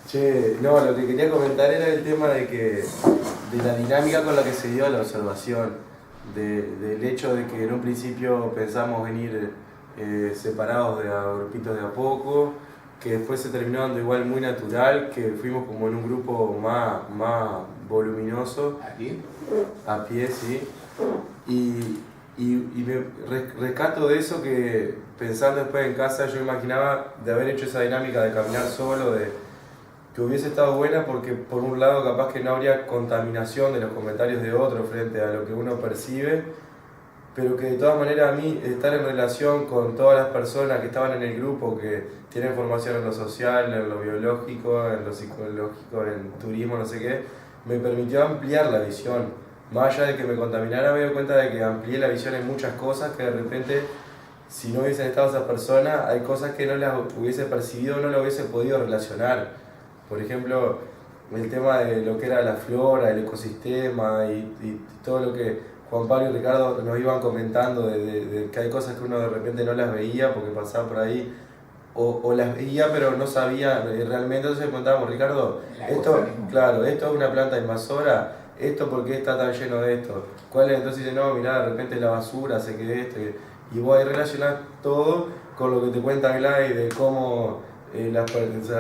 Che, no, lo que quería comentar era el tema de la dinámica con la que se dio la observación, del hecho de que en un principio pensamos venir separados de a grupitos de a poco, que después se terminó dando igual muy natural, que fuimos como en un grupo más voluminoso. ¿A pie? A pie, sí. Y me rescato de eso que pensando después en casa yo imaginaba de haber hecho esa dinámica de caminar solo, que hubiese estado buena porque por un lado capaz que no habría contaminación de los comentarios de otros frente a lo que uno percibe, pero que de todas maneras a mí estar en relación con todas las personas que estaban en el grupo, que tienen formación en lo social, en lo biológico, en lo psicológico, en turismo, no sé qué, me permitió ampliar la visión. Más allá de que me contaminara, me doy cuenta de que amplié la visión en muchas cosas que de repente, si no hubiesen estado esas personas, hay cosas que no las hubiese percibido, no las hubiese podido relacionar. Por ejemplo, el tema de lo que era la flora, el ecosistema y todo lo que Juan Pablo y Ricardo nos iban comentando de que hay cosas que uno de repente no las veía porque pasaba por ahí, o las veía pero no sabía realmente. Entonces contábamos, Ricardo, esto, claro, esto es una planta invasora, esto por qué está tan lleno de esto, ¿cuál es? Entonces dice, no, mirá, de repente la basura hace que esto, y vos ahí relacionás todo con lo que te cuenta Glay de cómo las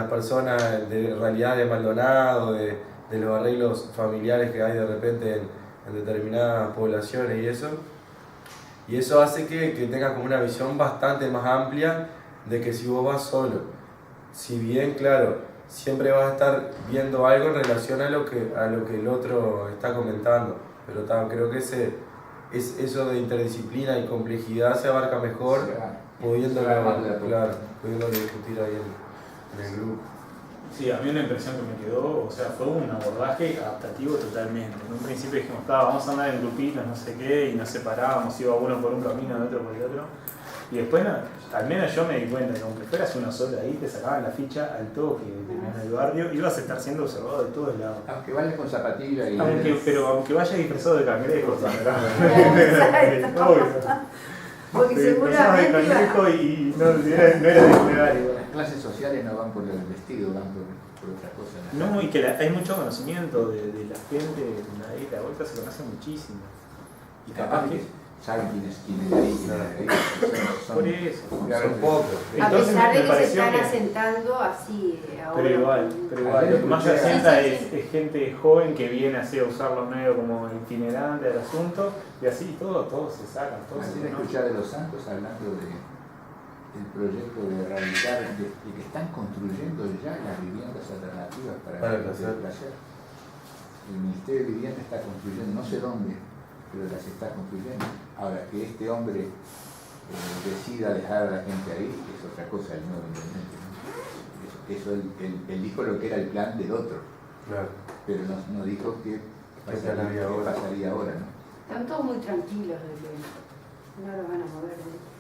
personas de realidad de Maldonado, de los arreglos familiares que hay de repente en determinadas poblaciones y eso hace que tengas como una visión bastante más amplia de que si vos vas solo, si bien, claro, siempre vas a estar viendo algo en relación a lo que el otro está comentando, pero creo que eso de interdisciplina y complejidad se abarca mejor pudiéndolo discutir ahí en el grupo. Sí, a mí una impresión que me quedó, o sea, fue un abordaje adaptativo totalmente. En un principio dijimos, vamos a andar en grupitos, no sé qué, y nos separábamos, iba uno por un camino, otro por el otro. Y después, al menos yo me di cuenta que aunque fueras uno solo ahí, te sacaban la ficha al toque en el barrio, ibas a estar siendo observado de todos lados. Aunque vayas con zapatilla y... Pero aunque vayas disfrazado de cangrejos, porque seguramente de cangrejo y no era disciplinario. Las clases sociales no van por el vestido, van por otras cosas. No, y que hay mucho conocimiento de la gente, ahí la vuelta se conoce muchísimo. Y capaz que saben quién es ahí. Por eso. Son pocos. A pesar de que se están asentando así ahora. Pero igual. Lo que más se asienta es gente joven que viene así a usar los medios como itinerante del asunto, y así todos se sacan. Ayer escuché a De los Santos hablando del proyecto de erradicar, de que están construyendo ya las viviendas alternativas para el placer. El Ministerio de Vivienda está construyendo, no sé dónde, pero las está construyendo. Ahora, que este hombre decida dejar a la gente ahí, es otra cosa, el nuevo intendente, ¿no? Eso él dijo lo que era el plan del otro, claro. Pero no dijo qué pasaría ahora, ¿no? Están todos muy tranquilos de que no lo van a mover, ¿no?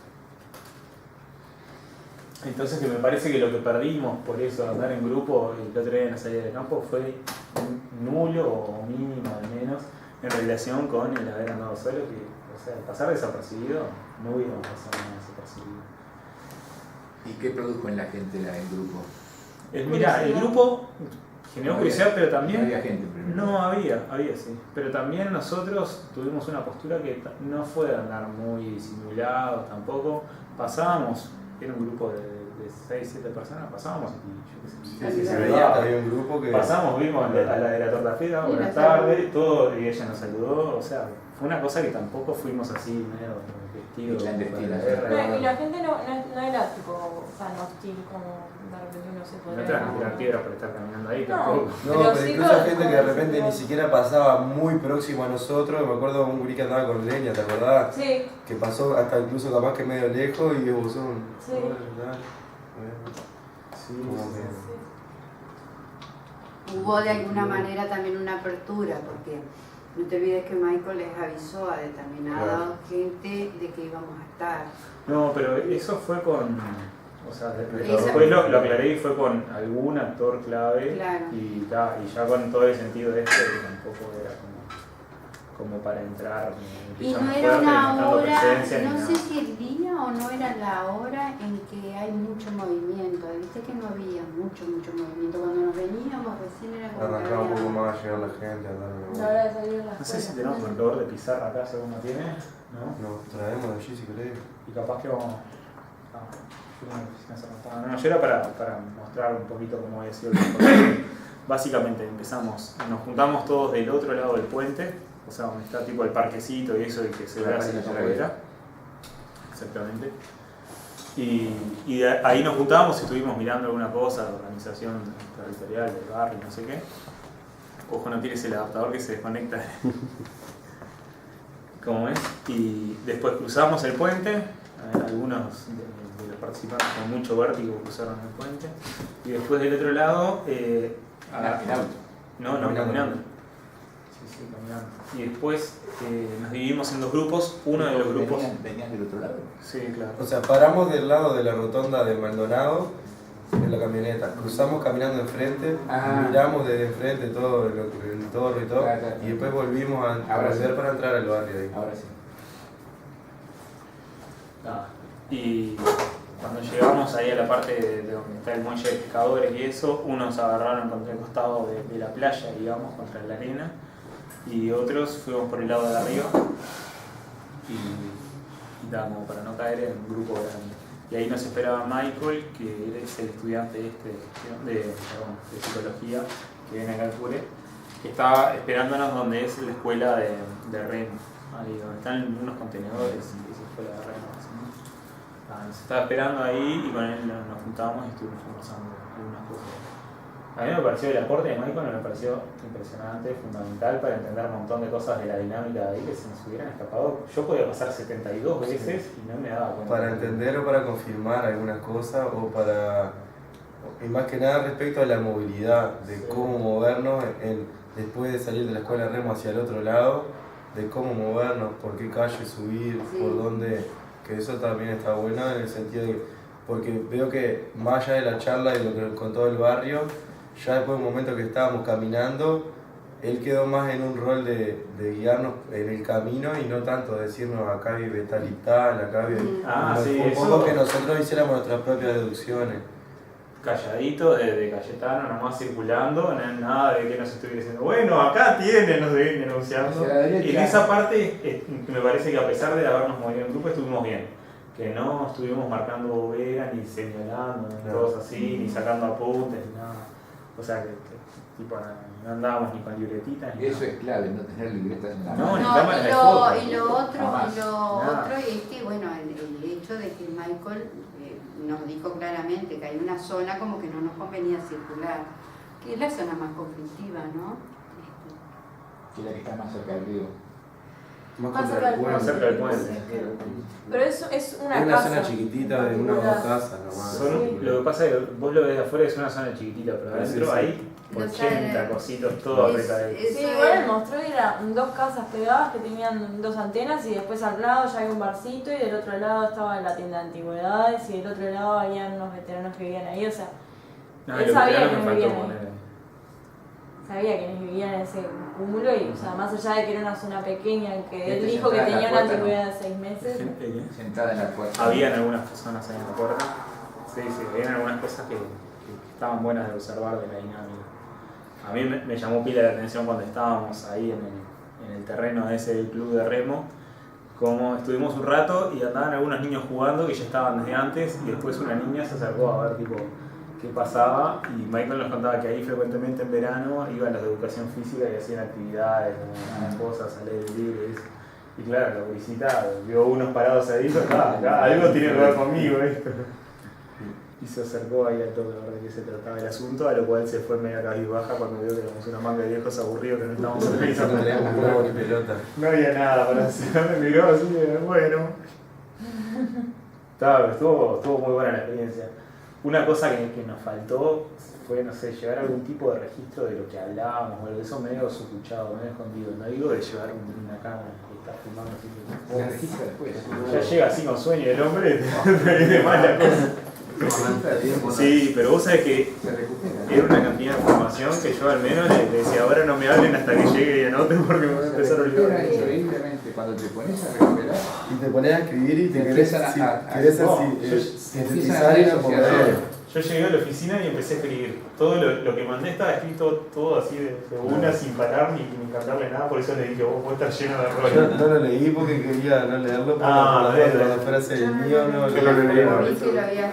Entonces que me parece que lo que perdimos por eso, andar en grupo el otro día en la salida de campo, fue nulo o mínimo al menos en relación con el haber andado solo, que, o sea, pasar desapercibido, no hubiéramos pasado nada desapercibido. ¿Y qué produjo en la gente el grupo? Mira, el grupo generó curiosidad, pero también... No había gente primero. No, había sí. Pero también nosotros tuvimos una postura que no fue de andar muy disimulados tampoco. Pasábamos, era un grupo de 6, 7 personas, pasábamos y yo qué sé. Se veía que había un grupo que... Pasamos, vimos a la de la torta frita, buenas tardes, todo, y ella nos saludó, o sea, fue una cosa que tampoco fuimos así, medio vestidos para la guerra. Y la gente no era tipo tan hostil como de repente uno se podría... No te van a tirar piedras por estar caminando ahí tampoco. No, pero incluso gente que de repente ni siquiera pasaba muy próximo a nosotros. Me acuerdo de un gurí que andaba con leña, ¿te acordás? Sí. Que pasó hasta incluso capaz que medio lejos y vos son... Sí. Hubo de alguna manera también una apertura, porque no te olvides que Michael les avisó a determinada gente de que íbamos a estar. No, pero eso fue con... O sea, después lo aclaré y fue con algún actor clave, claro. y ya con todo el sentido de esto, que tampoco era como... como para entrar. Y ya no más era fuerte, una marcando hora, presencia ni no nada. sé si el día o no era la hora en que hay mucho movimiento. Viste que no había mucho movimiento. Cuando nos veníamos recién era como que Arrancaba un poco había... más a llegar la gente a dar La hora de salir de la No sé si escuela. tenemos marcador de pizarra acá, según no tiene, ¿no? Nos traemos de allí si querés. Y capaz que vamos. No, yo era para mostrar un poquito cómo había sido el comportamiento. Básicamente empezamos, nos juntamos todos del otro lado del puente, o sea, donde está tipo el parquecito y eso, y que se ve así la carretera. Exactamente. Y ahí nos juntábamos y estuvimos mirando alguna cosa de organización territorial del barrio, no sé qué. Ojo, no tires el adaptador que se desconecta. ¿Cómo es? Y después cruzamos el puente. Algunos de los participantes con mucho vértigo cruzaron el puente. Y después del otro lado. En auto. No, caminando. Sí, caminando. Y después nos dividimos en dos grupos. Uno de los grupos. ¿Venían del otro lado? Sí, claro. O sea, paramos del lado de la rotonda de Maldonado en la camioneta, cruzamos caminando enfrente, miramos desde enfrente todo el torre y todo, Claro. y después volvimos a volver sí. para entrar al barrio ahí. Ahora sí. Y cuando llegamos ahí a la parte de donde está el muelle de pescadores y eso, unos agarraron contra el costado de la playa, digamos, contra la arena, y otros fuimos por el lado de arriba y nada, como para no caer en un grupo grande. Y ahí nos esperaba Michael, que es el estudiante de psicología que viene acá al Cure, que estaba esperándonos donde es la escuela de remo, ahí donde están unos contenedores y esa escuela de remo. Nos estaba esperando ahí y con él nos juntábamos y estuvimos conversando algunas cosas. A mí me pareció el aporte de Michael, me pareció impresionante, fundamental para entender un montón de cosas de la dinámica de ahí que se nos hubieran escapado. Yo podía pasar 72 veces y no me daba cuenta. Para entender o para confirmar algunas cosas o para, y más que nada respecto a la movilidad, de cómo movernos después de salir de la escuela de remo hacia el otro lado, de cómo movernos, por qué calle subir, por dónde, que eso también está bueno en el sentido de, porque veo que más allá de la charla y lo que contó el barrio, ya después de un momento que estábamos caminando, él quedó más en un rol de guiarnos en el camino y no tanto decirnos acá vive tal y tal, acá vive... un poco que nosotros hiciéramos nuestras propias deducciones. Calladito de Cayetano, nomás circulando, nada de que nos estuviera diciendo, bueno, acá tienen, nos deben denunciando. Y en esa parte me parece que a pesar de habernos movido en grupo estuvimos bien. Que no estuvimos marcando boberas, ni señalando, ni cosas así, ni sacando apuntes, ni nada. O sea que tipo, no andábamos ni con libretitas ni Eso nada. es clave, no tener libretas en la No, mano. ni cámara de fotos. Y lo otro Nada. es que, bueno, el hecho de que Michael nos dijo claramente que hay una zona como que no nos convenía circular, que es la zona más conflictiva, ¿no? Que es la que está más cerca del río. Más cerca del puente. Más cerca del puente. Pero eso es una Es una casa. zona chiquitita de una o dos casas nomás. Lo que pasa es que vos lo ves de afuera, es una zona chiquitita, pero adentro hay 80 cositos, todo apretaditos. Sí, igual el monstruo eran dos casas pegadas que tenían dos antenas y después al lado ya había un barcito y del otro lado estaba la tienda de antigüedades y del otro lado había unos veteranos que vivían ahí, o sea, él sabía que no vivían ahí. Sabía que vivían en ese cúmulo y, o sea, más allá de que era una zona pequeña en que él dijo que tenía una antigüedad de 6 meses. Sentada en la puerta. Habían algunas personas ahí en la puerta. Sí, habían algunas cosas que estaban buenas de observar de la dinámica. A mí me llamó pila la atención cuando estábamos ahí en el terreno ese del club de remo, como estuvimos un rato y andaban algunos niños jugando que ya estaban desde antes y después una niña se acercó a ver tipo qué pasaba y Michael nos contaba que ahí frecuentemente en verano iban los de educación física y hacían actividades, cosas, al aire libre y eso. Y claro, la visita vio unos parados ahí y dijo, acá algo tiene que ver conmigo esto. Y se acercó ahí al toque a ver de qué se trataba el asunto, a lo cual se fue media cabizbaja cuando vio que éramos una manga de viejos aburridos que no estábamos organizando. No teníamos huevo ni pelota. No había nada para hacer, me miró así, bueno. Estuvo muy buena la experiencia. Una cosa que nos faltó fue, no sé, llevar algún tipo de registro de lo que hablábamos, o algo de eso medio sucuchado, medio escondido. No digo de llevar una cámara que está filmando así. Se registra después. Ya llega así con sueño el hombre, te viene mal la cosa. Sí, pero vos sabés que Se recupera. era una cantidad de información información que yo al menos le decía, ahora no me hablen hasta que llegue y anote porque me voy a empezar a olvidar. Recupera increíblemente cuando te pones a recuperar. Y te pones a escribir y te Te querés empiezan a- querés no, sintetizar y no poder. Yo llegué a la oficina y empecé a escribir. Todo lo que mandé estaba escrito todo así de una, sin parar ni cambiarle nada, por eso le dije, vos estás lleno de Yo errores. no lo leí porque quería no leerlo, porque cuando fuera el mío no Yo no lo leí. Vi que lo habías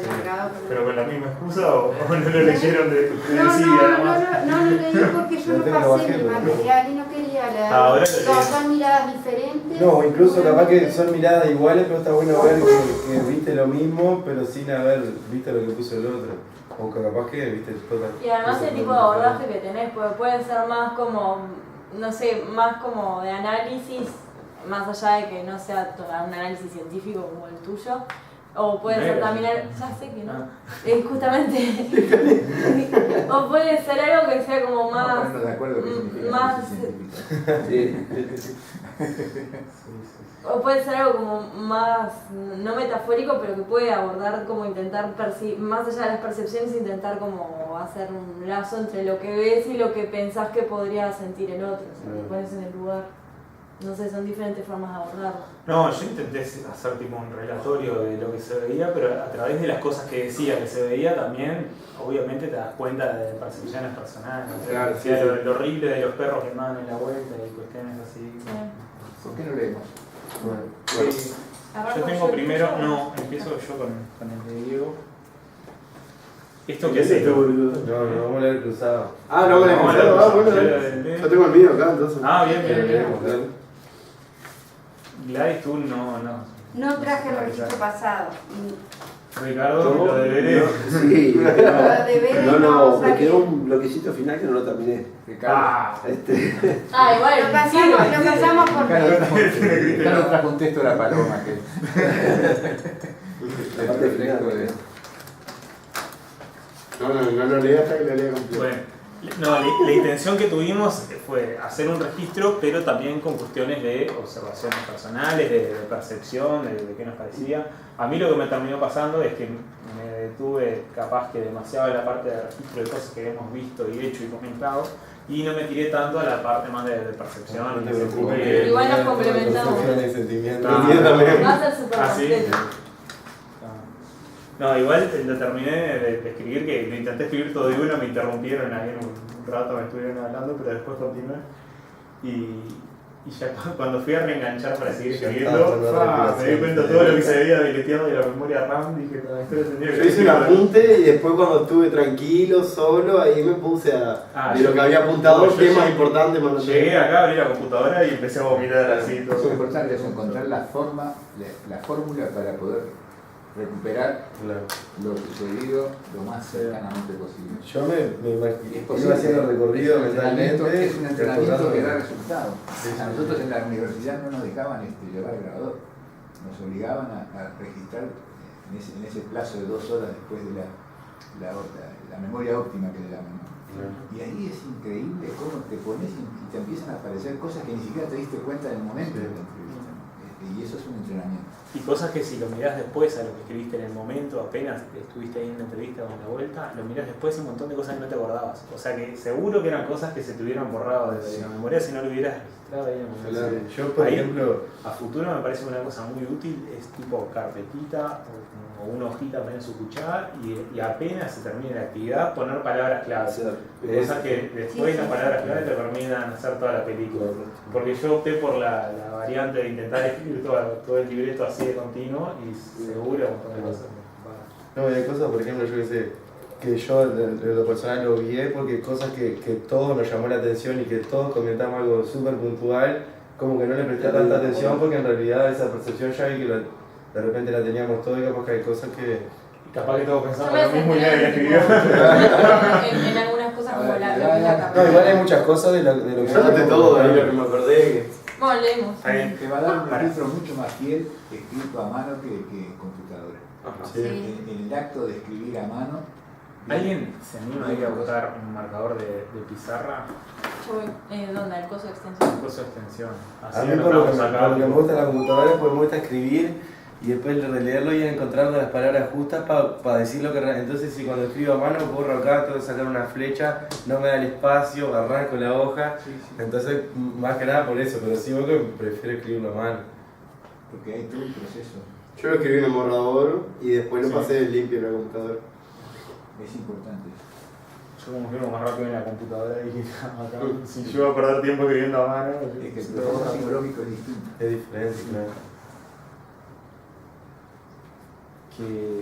largado. Pero con la misma excusa o no lo leyeron de No desidia nomás. lo leí porque yo Lo no tengo, lo pasé bajé, mi pero- material y no quería leer. Ahora lo leí. Son miradas diferentes. No, incluso capaz que son miradas iguales, pero está bueno ver que viste lo mismo, pero sin haber visto lo que puso el otro. O que capaz que viste todas las Y además cosas el tipo de abordaje que tenés puede ser más como, no sé, más como de análisis, más allá de que no sea un análisis científico como el tuyo. O puede ser también, ya sé que no, justamente, o puede ser algo que sea como Vamos a más, ponernos de acuerdo qué significa más, análisis científico. o puede ser algo como más, no metafórico, pero que puede abordar como intentar más allá de las percepciones, intentar como hacer un lazo entre lo que ves y lo que pensás que podría sentir el otro, o sea, te pones en el lugar. No sé, son diferentes formas de abordarlo. No, yo intenté hacer tipo un relatorio de lo que se veía, pero a través de las cosas que decía que se veía también, obviamente te das cuenta de percepciones personales. O sea, Claro, decía sí, sí. lo horrible de los perros que andaban en la vuelta y cuestiones así. ¿Por qué no leemos? Yo tengo primero, no, empiezo yo con el de Diego. ¿Esto qué es Este esto? boludo. No, vamos a leer cruzado. Ah, no, me No, la no, ah, bueno, yo dale. lo leí. Yo tengo el mío acá, entonces. Ah, bien, bien, bien. Dale. Gladys, tú no. No traje el registro pasado. Ricardo, ¿Cómo? lo deberé. Sí, Lo deberé no, no me saqué. quedó un bloquecito final que no lo terminé. Ricardo. Ah, Igual, Lo pasamos por Ricardo trajo un texto de la paloma que La parte final. No lo leí hasta que lo lea completo. bueno. No, la intención que tuvimos fue hacer un registro, pero también con cuestiones de observaciones personales, de percepción, de qué nos parecía. A mí lo que me terminó pasando es que me detuve capaz que demasiado en la parte de registro de cosas que hemos visto y hecho y comentado, y no me tiré tanto a la parte más de percepción. No te de preocupes. sentimiento. Igual nos complementamos. Percepciones y sentimientos. Ah. Yo también. va a ser súper Ah, sí. completo. No, igual lo terminé de escribir, que lo intenté escribir todo de uno, me interrumpieron ahí en un rato, me estuvieron hablando, pero después continué. Y ya cuando fui a reenganchar para seguir Ya escribiendo, estaba con la me di cuenta de todo lo que se había deleteado de la memoria RAM, dije, no, esto lo tendría Yo que hice un apunte y después cuando estuve tranquilo, solo, ahí me puse de lo que había apuntado, yo temas llegué- importantes más Llegué acá, abrí la computadora y empecé a vomitar así todo. lo importante es encontrar la forma, la fórmula para poder recuperar Claro. lo sucedido lo más cercanamente posible. Yo me imaginé, Es iba posible, haciendo recorrido es un entrenamiento- mentalmente. es un entrenamiento recordando- que da resultados. Sí, sí, A nosotros sí. en la universidad no nos dejaban llevar el grabador, nos obligaban a registrar en ese plazo de 2 horas después de la memoria óptima que le llaman, ¿no? Y ahí es increíble cómo te pones y te empiezan a aparecer cosas que ni siquiera te diste cuenta en el momento de la entrevista, ¿no? Y eso es un entrenamiento. Y cosas que si lo mirás después a lo que escribiste en el momento, apenas estuviste ahí en la entrevista o en la vuelta, lo mirás después y un montón de cosas que no te acordabas. O sea que seguro que eran cosas que se te hubieran borrado de la memoria si no lo hubieras registrado ahí en el momento. Claro. Yo, por Ahí, ejemplo, a futuro me parece una cosa muy útil, es tipo carpetita o una hojita para en su cuchara y apenas se termine la actividad poner palabras claves. Cosas que después las palabras claves te permitan hacer toda la película. Porque yo opté por la variante de intentar escribir todo el libreto así de continuo y seguro un montón de cosas. no, hay cosas, por ejemplo, yo que sé, que yo de lo personal lo obvié porque cosas que todos nos llamó la atención y que todos comentamos algo súper puntual, como que no le presté tanta atención porque en realidad esa percepción ya vi que de repente la teníamos todo y capaz que hay cosas que... Capaz que todos Yo pensamos me lo mismo y nadie la sentí escribió. en algunas cosas como la No, igual hay muchas cosas de lo que... Yo noté todo ahí lo que me acordé. Bueno, leímos. Ahí. Te va a dar un registro mucho más fiel escrito a mano que en computadora. Sí. En el acto de escribir a mano. ¿Alguien se anima a ir a buscar un marcador de pizarra? Yo voy, ¿dónde? El coso de extensión. Un coso de extensión. A mí por lo que me gusta la computadora es porque me gusta escribir y después de leerlo iba encontrando las palabras justas para decir lo que... Entonces si cuando escribo a mano borro acá, tengo que sacar una flecha, no me da el espacio, arranco la hoja, entonces más que nada por eso, pero sí vos que prefiero escribirlo a mano. Porque hay todo un proceso. Yo lo escribí en el borrador y después lo pasé limpio en la computadora. Es importante. Yo como escribo más rápido en la computadora y acá, si yo voy a perder tiempo escribiendo a mano... Es que el proceso psicológico es distinto. Es diferente, claro.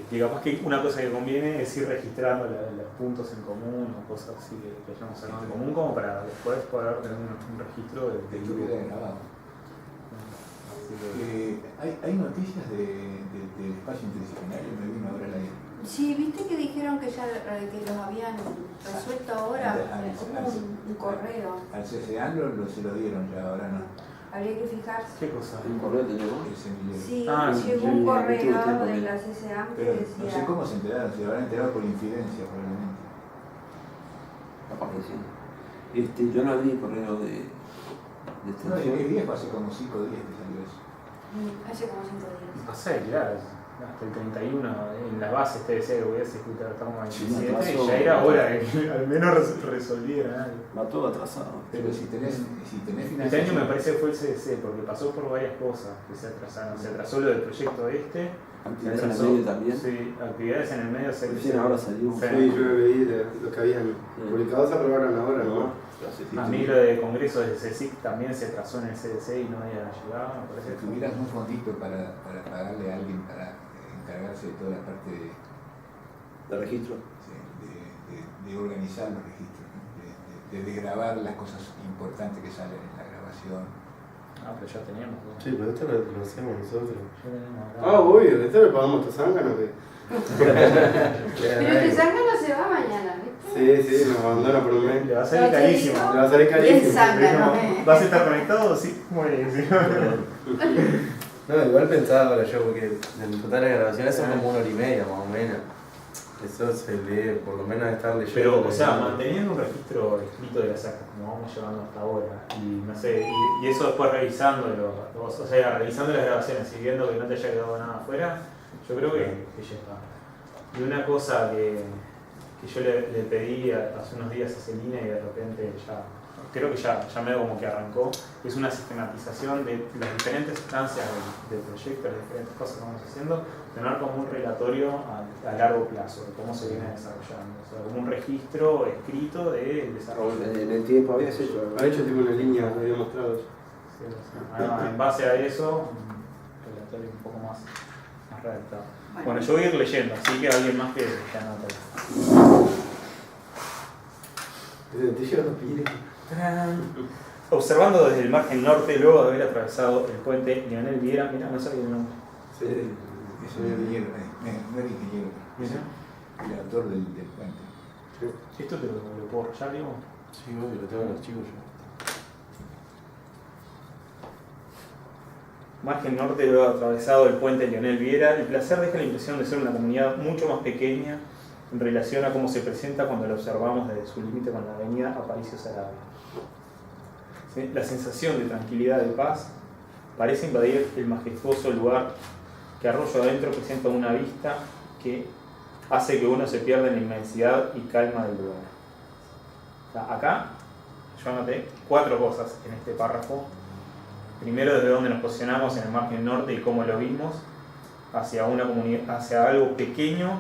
Que capaz que una cosa que conviene es ir registrando los puntos en común o cosas así que hayamos sacado en común como para después poder tener un registro de Que esto queda grabado. Hay noticias del espacio interdisciplinario, me vino ahora la idea. Sí, viste que dijeron que ya que los habían resuelto ahora, como un correo. Al CCA se lo dieron ya, ahora no. Habría que fijarse. ¿Qué cosa? ¿Un correo tenés vos? El semillero. Sí, sí, llegó sí, un tuve correo tiempo de de- la CCA que Pero decía... no sé cómo se enteraron, se habrán enterado por infidencia probablemente. Capaz que sí. Yo no vi correo de No, extensión. es viejo, hace como 5 días que salió eso. Hace como 5 días. Pasa de tirar hasta el 31 en las bases TDC, voy a ejecutar, estamos a Sí, 27 pasó. y ya era hora de que al menos resolvieran algo. Va todo atrasado. Pero si tenés Este año financiación. me parece que fue el CDC porque pasó por varias cosas que se atrasaron. Se atrasó lo del proyecto este. Actividades se en el atrasó- medio también. Sí, actividades en el medio se Recién ahora salió. Sí. Sí, yo leí lo que habían publicado, se aprobaron ahora, ¿no? A mí lo de congreso del CSIC también se atrasó en el CDC y no había llegado, me Si parece. tuvieras un fondito para pagarle a alguien para encargarse de toda la parte De registro. de organizar los registros, ¿no? de grabar las cosas importantes que salen en la grabación. Ah, pero ya teníamos. ¿no? Sí, pero esto lo hacemos nosotros. Ya teníamos acá. Ah, obvio, esto le pagamos a Tozangano. Pero este zángano se va mañana, ¿viste? Sí, nos abandona por un mes. Le va a salir carísimo. Le va a salir Bien carísimo. zángano, ¿Vas a estar conectado? Sí, muy bien. Sí. No, igual pensaba ahora yo, porque en total las grabaciones son como 1 hora y media más o menos. Eso se lee, por lo menos estar leyendo. Pero, o sea, manteniendo un registro escrito de las actas, como vamos llevando hasta ahora, y no sé, y eso después revisándolo, o sea, revisando las grabaciones y viendo que no te haya quedado nada afuera, yo creo que ya está. Y una cosa que yo le pedí hace unos días a Celina y de repente ya, creo que ya medio como que arrancó, es una sistematización de las diferentes instancias del proyecto, las diferentes cosas que vamos haciendo, tener como un relatorio a largo plazo de cómo se viene desarrollando, o sea, como un registro escrito del desarrollo. En el tiempo habías hecho. Había hecho tipo una línea, lo había mostrado. Sí, o sea, en base a eso, un relatorio un poco más redactado. Bueno, yo voy a ir leyendo, así que alguien más que anota. Te lo pide. Observando desde el margen norte, luego de haber atravesado el puente Leonel Viera, mira, no sabía el nombre. Sí. Es un ingeniero, no era ingeniero, pero el autor del puente. ¿Esto te lo puedo rayar, digo? Sí, obvio, lo tengo en el archivo yo. Margen norte, luego de atravesado el puente Leonel Viera, el placer deja la impresión de ser una comunidad mucho más pequeña en relación a cómo se presenta cuando la observamos desde su límite con la avenida Aparicio Saravia. ¿Sí? La sensación de tranquilidad y paz parece invadir el majestuoso lugar que arroyo adentro presenta una vista que hace que uno se pierda en la inmensidad y calma del lugar. O sea, acá yo anoté 4 cosas en este párrafo. Primero, desde donde nos posicionamos en el margen norte y cómo lo vimos, hacia una comunidad, hacia algo pequeño.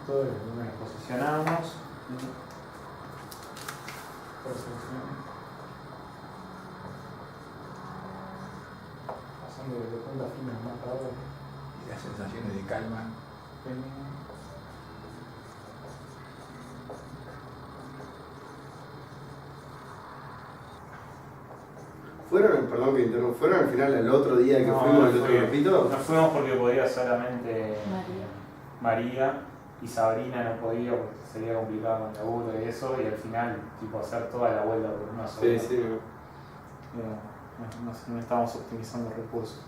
Esto es donde nos posicionamos. Pasando desde punta fina más para abajo. Y las sensaciones de calma. Perdón que interrumpa, ¿fueron al final el otro día que No, fuimos al no otro fui. grupito? Nos fuimos porque podía solamente María. María y Sabrina no podía porque sería complicado con el laburo y eso, y al final, tipo, hacer toda la vuelta por una sola. Sí, sí. No estábamos optimizando recursos.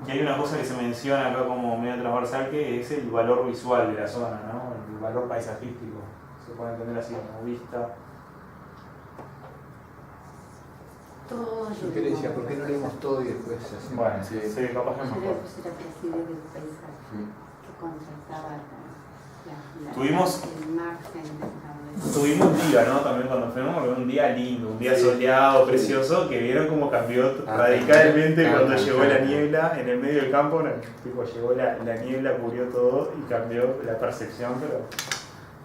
Y hay una cosa que se menciona acá como medio transversal, que es el valor visual de la zona, ¿no? El valor paisajístico. Se puede entender así como vista. Todo. Yo que le decía, ¿por qué no leemos todo y después hacemos? Bueno, sí, capaz que es Yo le mejor. puse la placidez del paisaje, que contrastaba Tuvimos- la imagen de todo. Tuvimos un día, ¿no? También cuando fuimos, un día lindo, un día soleado, precioso, que vieron cómo cambió radicalmente cuando llegó la niebla en el medio del campo. Tipo, llegó la niebla, cubrió todo y cambió la percepción, pero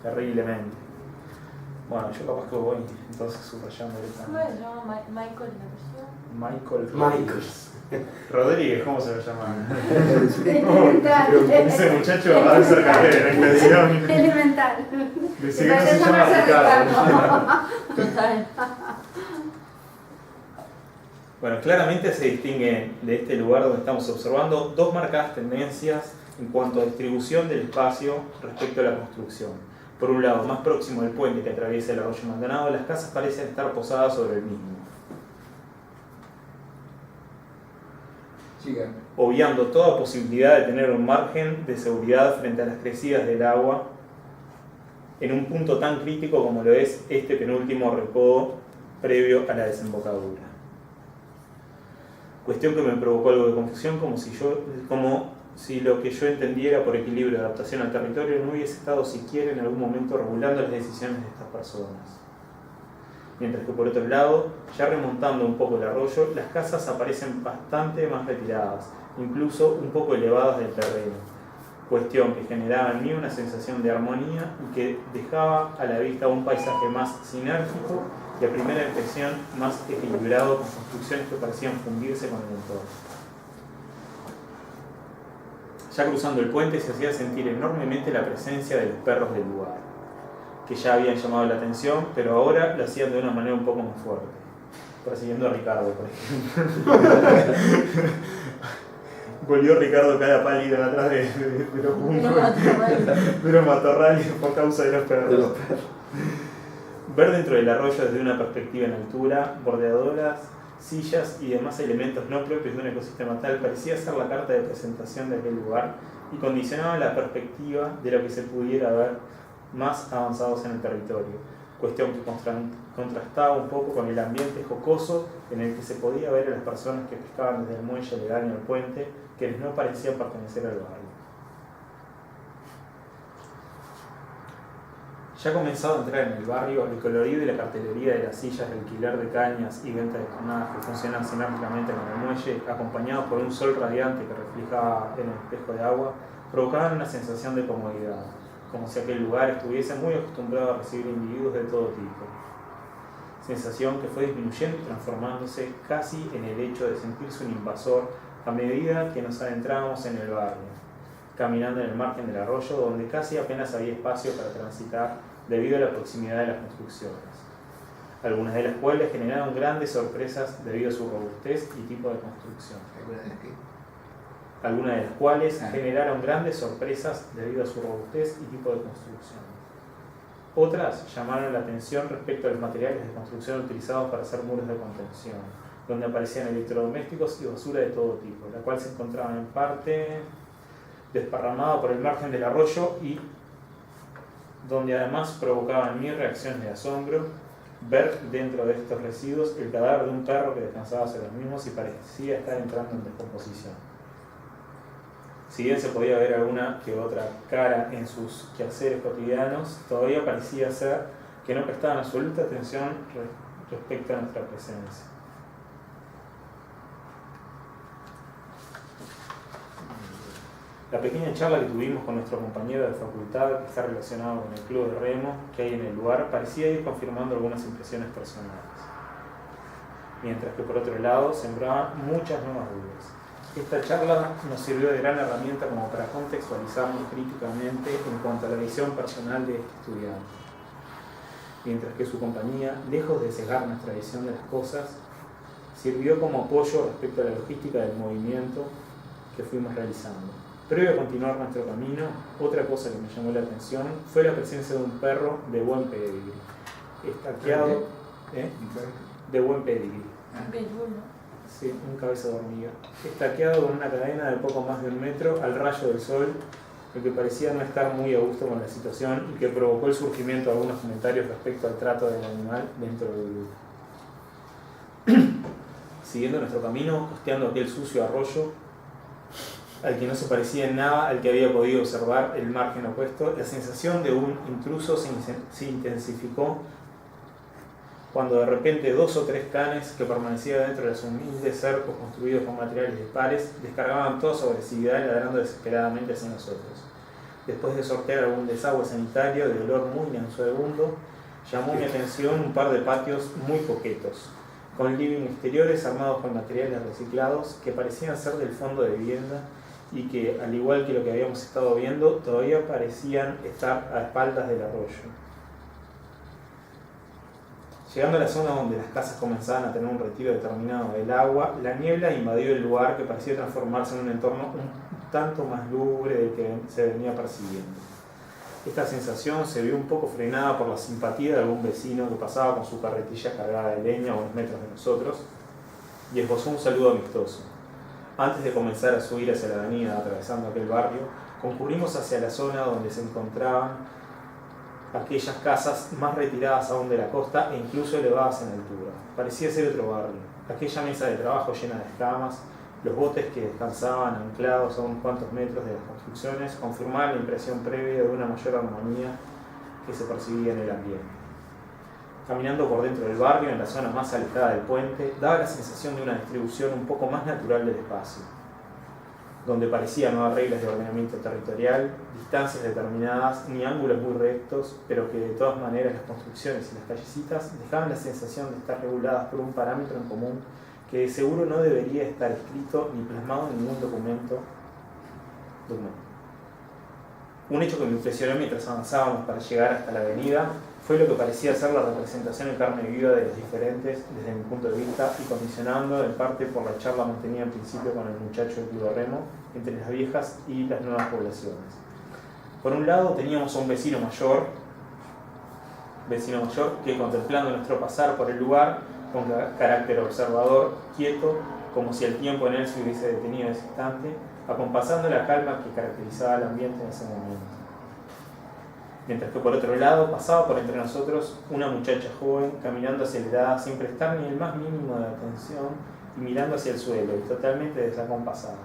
terriblemente. Bueno, yo capaz que voy entonces subrayando ¿Cómo directamente. se llama Michael la persona? Michael Rodríguez, ¿cómo se lo llama? Elemental. Ese muchacho va a hacer carrera en la extensión. Elemental. Dice que no se llama Ricardo. Total. Bueno, claramente se distinguen de este lugar donde estamos observando dos marcadas tendencias en cuanto a distribución del espacio respecto a la construcción. Por un lado, más próximo al puente que atraviesa el arroyo Maldonado, las casas parecen estar posadas sobre el mismo, Sigan. obviando toda posibilidad de tener un margen de seguridad frente a las crecidas del agua en un punto tan crítico como lo es este penúltimo recodo previo a la desembocadura. Cuestión que me provocó algo de confusión, como si lo que yo entendiera por equilibrio de adaptación al territorio no hubiese estado siquiera en algún momento regulando las decisiones de estas personas. Mientras que por otro lado, ya remontando un poco el arroyo, las casas aparecen bastante más retiradas, incluso un poco elevadas del terreno, cuestión que generaba en mí una sensación de armonía y que dejaba a la vista un paisaje más sinérgico y a primera impresión más equilibrado, con construcciones que parecían fundirse con el entorno. Ya cruzando el puente se hacía sentir enormemente la presencia de los perros del lugar, que ya habían llamado la atención, pero ahora lo hacían de una manera un poco más fuerte, persiguiendo a Ricardo, por ejemplo. Volvió Ricardo cada pálido atrás de los juncos, de los matorrales por causa de los perros. Ver dentro del arroyo desde una perspectiva en altura, bordeadoras, sillas y demás elementos no propios de un ecosistema tal parecía ser la carta de presentación de aquel lugar y condicionaba la perspectiva de lo que se pudiera ver más avanzados en el territorio, cuestión que contrastaba un poco con el ambiente jocoso en el que se podía ver a las personas que pescaban desde el muelle aledaño al puente, quienes no parecían pertenecer al barrio. Ya comenzado a entrar en el barrio, el colorido y la cartelería de las sillas de alquiler de cañas y venta de jornadas que funcionan sinérgicamente con el muelle, acompañados por un sol radiante que reflejaba en el espejo de agua, provocaban una sensación de comodidad, como si aquel lugar estuviese muy acostumbrado a recibir individuos de todo tipo. Sensación que fue disminuyendo y transformándose casi en el hecho de sentirse un invasor a medida que nos adentrábamos en el barrio, caminando en el margen del arroyo donde casi apenas había espacio para transitar debido a la proximidad de las construcciones, algunas de las cuales generaron grandes sorpresas debido a su robustez y tipo de construcción. Algunas de las cuales generaron grandes sorpresas debido a su robustez y tipo de construcción. Otras llamaron la atención respecto a los materiales de construcción utilizados para hacer muros de contención, donde aparecían electrodomésticos y basura de todo tipo, la cual se encontraba en parte desparramada por el margen del arroyo y donde además provocaba en mí reacciones de asombro ver dentro de estos residuos el cadáver de un perro que descansaba sobre los mismos y parecía estar entrando en descomposición. Si bien se podía ver alguna que otra cara en sus quehaceres cotidianos, todavía parecía ser que no prestaban absoluta atención respecto a nuestra presencia. La pequeña charla que tuvimos con nuestro compañero de facultad, que está relacionado con el club de remo que hay en el lugar, parecía ir confirmando algunas impresiones personales, mientras que por otro lado sembraba muchas nuevas dudas. Esta charla nos sirvió de gran herramienta como para contextualizarnos críticamente en cuanto a la visión personal de este estudiante, mientras que su compañía, lejos de cegar nuestra visión de las cosas, sirvió como apoyo respecto a la logística del movimiento que fuimos realizando. Previo a continuar nuestro camino, otra cosa que me llamó la atención fue la presencia de un perro de buen pedigrí, estaqueado, de buen pedigrí. Sí, un cabeza de hormiga. Estaqueado con una cadena de poco más de 1 metro al rayo del sol, el que parecía no estar muy a gusto con la situación y que provocó el surgimiento de algunos comentarios respecto al trato del animal dentro del grupo. Siguiendo nuestro camino, costeando aquel sucio arroyo, al que no se parecía en nada al que había podido observar el margen opuesto, la sensación de un intruso se intensificó cuando de repente 2 o 3 canes que permanecían dentro de los humildes cercos construidos con materiales dispares descargaban toda su agresividad ladrando desesperadamente hacia nosotros. Después de sortear algún desagüe sanitario de olor muy nauseabundo, llamó mi atención un par de patios muy coquetos, con living exteriores armados con materiales reciclados que parecían ser del fondo de vivienda y que, al igual que lo que habíamos estado viendo, todavía parecían estar a espaldas del arroyo. Llegando a la zona donde las casas comenzaban a tener un retiro determinado del agua, la niebla invadió el lugar que parecía transformarse en un entorno un tanto más lúgubre del que se venía percibiendo. Esta sensación se vio un poco frenada por la simpatía de algún vecino que pasaba con su carretilla cargada de leña a unos metros de nosotros y esbozó un saludo amistoso. Antes de comenzar a subir hacia la avenida atravesando aquel barrio, concurrimos hacia la zona donde se encontraban aquellas casas más retiradas aún de la costa e incluso elevadas en altura. Parecía ser otro barrio. Aquella mesa de trabajo llena de escamas, los botes que descansaban anclados a unos cuantos metros de las construcciones confirmaban la impresión previa de una mayor armonía que se percibía en el ambiente. Caminando por dentro del barrio, en la zona más alejada del puente, daba la sensación de una distribución un poco más natural del espacio, donde parecía no haber reglas de ordenamiento territorial, distancias determinadas, ni ángulos muy rectos, pero que de todas maneras las construcciones y las callecitas dejaban la sensación de estar reguladas por un parámetro en común que de seguro no debería estar escrito ni plasmado en ningún documento. Un hecho que me impresionó mientras avanzábamos para llegar hasta la avenida fue lo que parecía ser la representación en carne viva de los diferentes desde mi punto de vista y condicionando en parte por la charla mantenida en principio con el muchacho del Club de Remo entre las viejas y las nuevas poblaciones. Por un lado teníamos a un vecino mayor que, contemplando nuestro pasar por el lugar con carácter observador, quieto, como si el tiempo en él se hubiese detenido en ese instante, acompasando la calma que caracterizaba el ambiente en ese momento. Mientras que por otro lado pasaba por entre nosotros una muchacha joven caminando acelerada sin prestar ni el más mínimo de atención y mirando hacia el suelo y totalmente desacompasada,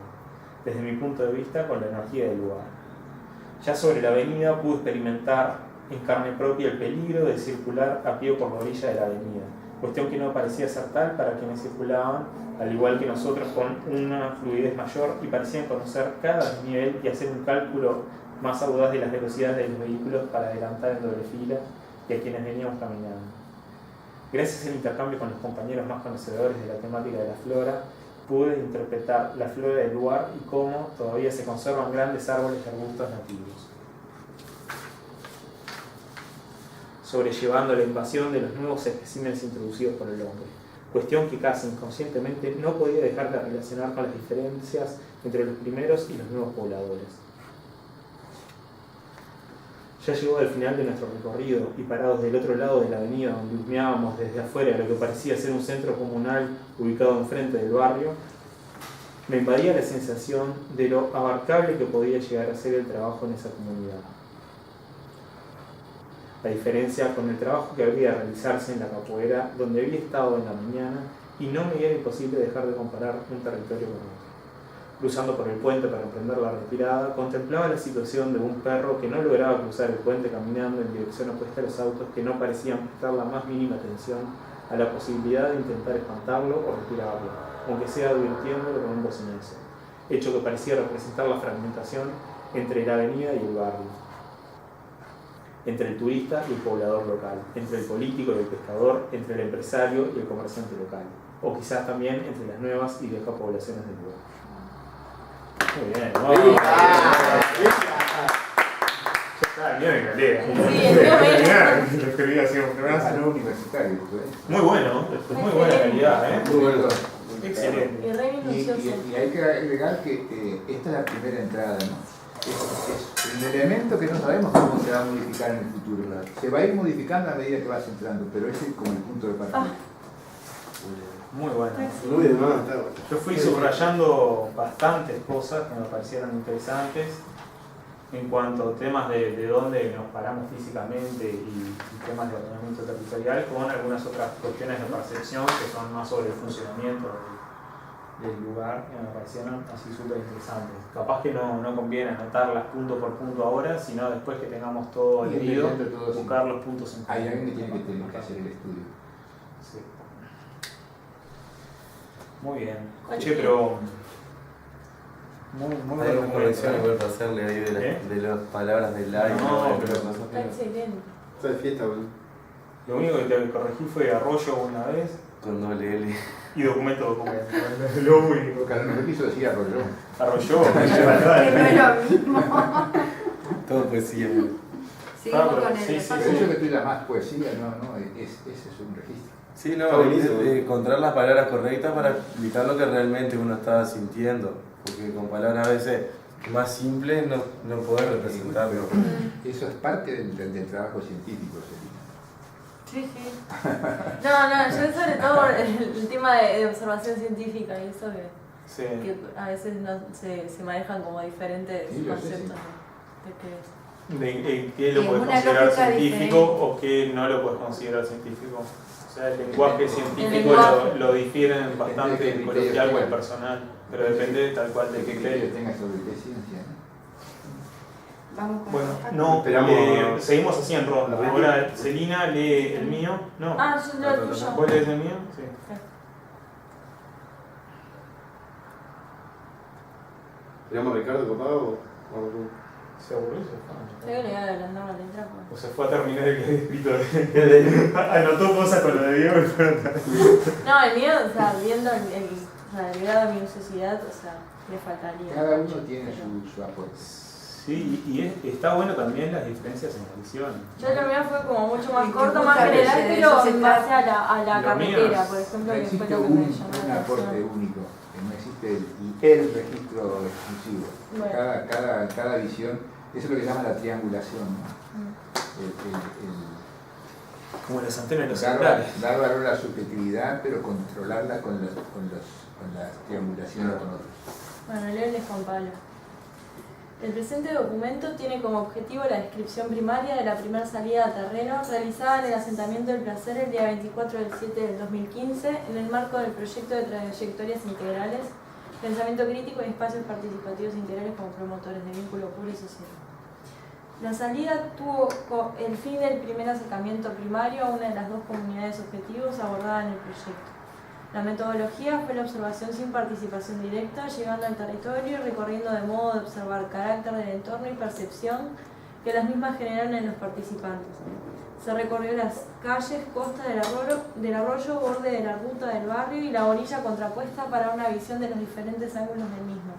desde mi punto de vista con la energía del lugar. Ya sobre la avenida pude experimentar en carne propia el peligro de circular a pie por la orilla de la avenida, cuestión que no parecía ser tal para quienes circulaban, al igual que nosotros, con una fluidez mayor y parecían conocer cada desnivel y hacer un cálculo más audaz de las velocidades de los vehículos para adelantar en doble fila que a quienes veníamos caminando. Gracias al intercambio con los compañeros más conocedores de la temática de la flora, pude interpretar la flora del lugar y cómo todavía se conservan grandes árboles y arbustos nativos, sobrellevando la invasión de los nuevos especímenes introducidos por el hombre, cuestión que casi inconscientemente no podía dejar de relacionar con las diferencias entre los primeros y los nuevos pobladores. Ya llegó al final de nuestro recorrido y parados del otro lado de la avenida donde husmeábamos desde afuera lo que parecía ser un centro comunal ubicado enfrente del barrio, me invadía la sensación de lo abarcable que podía llegar a ser el trabajo en esa comunidad. La diferencia con el trabajo que habría de realizarse en la capoeira, donde había estado en la mañana, y no me era imposible dejar de comparar un territorio con otro. Cruzando por el puente para emprender la retirada, contemplaba la situación de un perro que no lograba cruzar el puente caminando en dirección opuesta a los autos que no parecían prestar la más mínima atención a la posibilidad de intentar espantarlo o retirarlo, aunque sea advirtiéndolo con un bocinazo, hecho que parecía representar la fragmentación entre la avenida y el barrio, entre el turista y el poblador local, entre el político y el pescador, entre el empresario y el comerciante local, o quizás también entre las nuevas y viejas poblaciones del lugar. Muy bien, vamos. Ya está, el mío me calera. Sí, el mío me Lo escribí así Es universitario, muy bueno, muy buena calidad, Muy bueno. Excelente. Y re minucioso. Y hay que agregar que esta es la primera entrada, ¿no? Es un elemento que no sabemos cómo se va a modificar en el futuro. Se va a ir modificando a medida que vas entrando, pero ese es como el punto de partida. Muy bueno. Muy de más, está bueno. Yo fui subrayando bastantes cosas que me parecieron interesantes en cuanto a temas de dónde nos paramos físicamente y temas de ordenamiento territorial, con algunas otras cuestiones de percepción que son más sobre el funcionamiento del lugar, que me parecieron así súper interesantes. Capaz que no conviene anotarlas punto por punto ahora, sino después que tengamos todo leído, buscar los puntos en común. Hay alguien que tiene que tener que hacer el estudio. Sí. Muy bien. Che, pero... Muy Hay buena una corrección cuenta, igual para hacerle ahí de las palabras del like. No, pero Está excelente. Está de fiesta, bueno. lo único que te corregí fue arroyo una vez Con doble L. y documento. Lo único. Claro, no quiso decir arrolló. Arroyo. Que no es lo mismo. Todo poesía. Seguimos pero con el sí, sí, Pero despacho. eso que tú llamas poesía, no, ese es un registro. Sí, Está no, buenísimo. encontrar las palabras correctas para explicar lo que realmente uno está sintiendo. Porque con palabras a veces más simples no podés representarlo. Eso es parte del trabajo científico, Celina. Sí, sí. No, yo sobre todo el tema de observación científica y eso Sí. que a veces no, se manejan como diferentes Sí, lo sé, conceptos sí. de qué es. ¿Qué lo Es puedes una considerar lógica científico diferente. o qué no lo puedes considerar científico? O sea, el lenguaje científico lenguaje. lo difieren Depende bastante de qué el criterio coloquial o el tenga. personal, pero depende tal cual de ¿De qué qué criterio. criterio tengas sobre qué ciencia? Vamos con Bueno, el no, Esperamos- seguimos así en ronda. Ahora Celina lee el mío. No. Ah, yo leo el tuyo. ¿Vos lees el mío? Sí. ¿Tiramos a Ricardo copado o vamos tú? ¿Se aburrió? Se fue. Tengo que le voy a agrandar la letra. O se fue a terminar el que había escrito. Anotó cosas con lo de Diego y fueron. No, el mío, o sea, viendo el grado de minuciosidad, o sea, le faltaría. Cada uno tiene su aporte. Sí, y está bueno también las diferencias en la edición. Yo lo mío fue como mucho más Y corto, que más justamente general, de pero eso se en base trata. a la Lo carretera, mío es- por ejemplo, No que fue existe lo que me llamó un la aporte atención. único, no existe el registro exclusivo. Bueno. Cada visión, eso es lo que llaman la triangulación, ¿no? Mm. Como las antenas de los Dar celulares. valor a la subjetividad, pero controlarla con la triangulación con otros. Bueno, leo el de Juan Pablo. El presente documento tiene como objetivo la descripción primaria de la primera salida a terreno realizada en el asentamiento del Placer el día 24 del 7 del 2015 en el marco del proyecto de trayectorias integrales, pensamiento crítico y espacios participativos integrales como promotores de vínculo puro y social. La salida tuvo el fin del primer acercamiento primario a una de las dos comunidades objetivos abordadas en el proyecto. La metodología fue la observación sin participación directa, llegando al territorio y recorriendo de modo de observar carácter del entorno y percepción que las mismas generaron en los participantes. Se recorrió las calles, costa del arroyo, borde de la ruta del barrio y la orilla contrapuesta para una visión de los diferentes ángulos del mismo.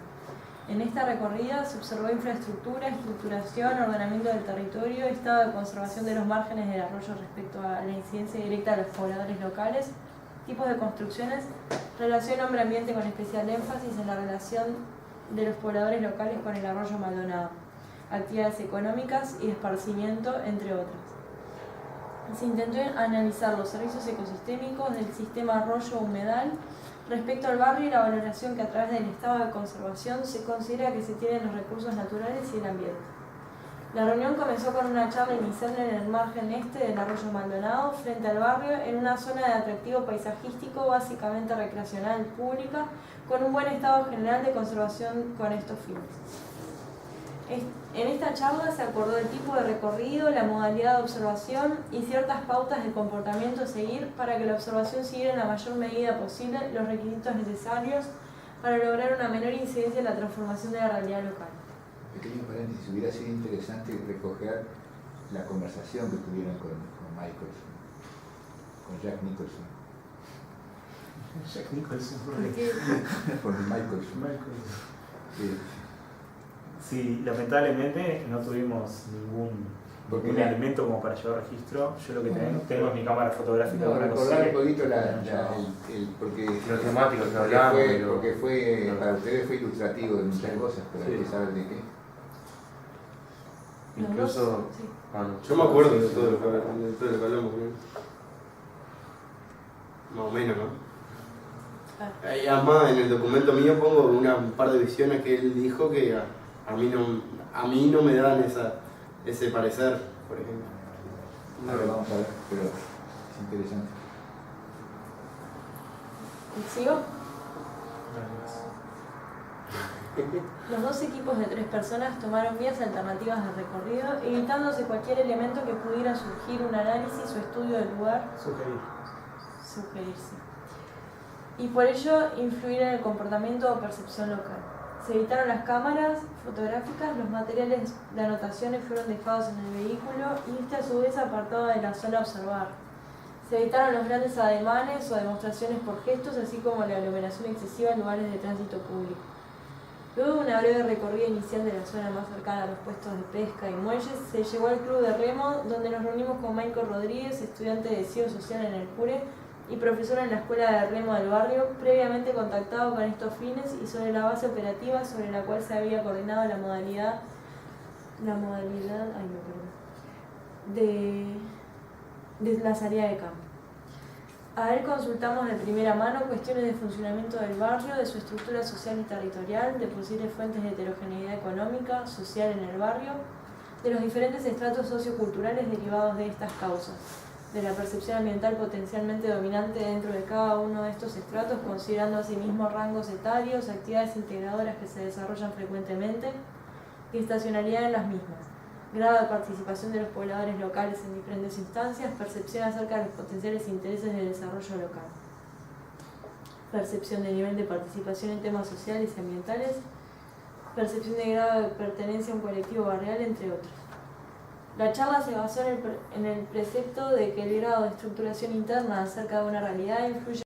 En esta recorrida se observó infraestructura, estructuración, ordenamiento del territorio, estado de conservación de los márgenes del arroyo respecto a la incidencia directa de los pobladores locales, tipos de construcciones, relación hombre-ambiente con especial énfasis en la relación de los pobladores locales con el arroyo Maldonado, actividades económicas y de esparcimiento, entre otras. Se intentó analizar los servicios ecosistémicos del sistema arroyo-humedal respecto al barrio y la valoración que a través del estado de conservación se considera que se tienen los recursos naturales y el ambiente. La reunión comenzó con una charla inicial en el margen este del arroyo Maldonado, frente al barrio, en una zona de atractivo paisajístico, básicamente recreacional pública, con un buen estado general de conservación con estos fines. En esta charla se acordó el tipo de recorrido, la modalidad de observación y ciertas pautas de comportamiento a seguir para que la observación siguiera en la mayor medida posible los requisitos necesarios para lograr una menor incidencia en la transformación de la realidad local. Pequeño paréntesis, hubiera sido interesante recoger la conversación que tuvieron con Michelson, con Jack Nicholson. Jack Nicholson. Con Michelson. Sí, lamentablemente no tuvimos ningún elemento como para llevar registro. Yo lo que tengo es mi cámara fotográfica. No, una recordar cosa un poquito que- porque Los temáticos que hablamos. porque para ustedes fue ilustrativo de muchas cosas, pero hay que saber de qué. Incluso. Sí. Ah, no. Yo me acuerdo de todo lo que hablamos, ¿no? Más o menos, ¿no? Y además en el documento mío pongo un par de visiones que él dijo que a mí no me dan ese parecer, por ejemplo. Ahora vamos a ver, pero es interesante. ¿Sigo? Los dos equipos de 3 personas tomaron vías alternativas de recorrido, evitándose cualquier elemento que pudiera surgir un análisis o estudio del lugar. Sugerirse. Y por ello influir en el comportamiento o percepción local. Se evitaron las cámaras fotográficas, los materiales de anotaciones fueron dejados en el vehículo y este a su vez apartado de la zona a observar. Se evitaron los grandes ademanes o demostraciones por gestos, así como la aglomeración excesiva en lugares de tránsito público. Luego de una breve recorrida inicial de la zona más cercana a los puestos de pesca y muelles, se llegó al club de remo, donde nos reunimos con Michael Rodríguez, estudiante de Deseo Social en el CURE y profesor en la escuela de remo del barrio, previamente contactado con estos fines y sobre la base operativa sobre la cual se había coordinado la modalidad de la salida de campo. A él consultamos de primera mano cuestiones de funcionamiento del barrio, de su estructura social y territorial, de posibles fuentes de heterogeneidad económica, social en el barrio, de los diferentes estratos socioculturales derivados de estas causas, de la percepción ambiental potencialmente dominante dentro de cada uno de estos estratos, considerando asimismo rangos etarios, actividades integradoras que se desarrollan frecuentemente y estacionalidad en las mismas, grado de participación de los pobladores locales en diferentes instancias, percepción acerca de los potenciales intereses del desarrollo local, percepción de nivel de participación en temas sociales y ambientales, percepción de grado de pertenencia a un colectivo barrial, entre otros. La charla se basó en el precepto de que el grado de estructuración interna acerca de una realidad influye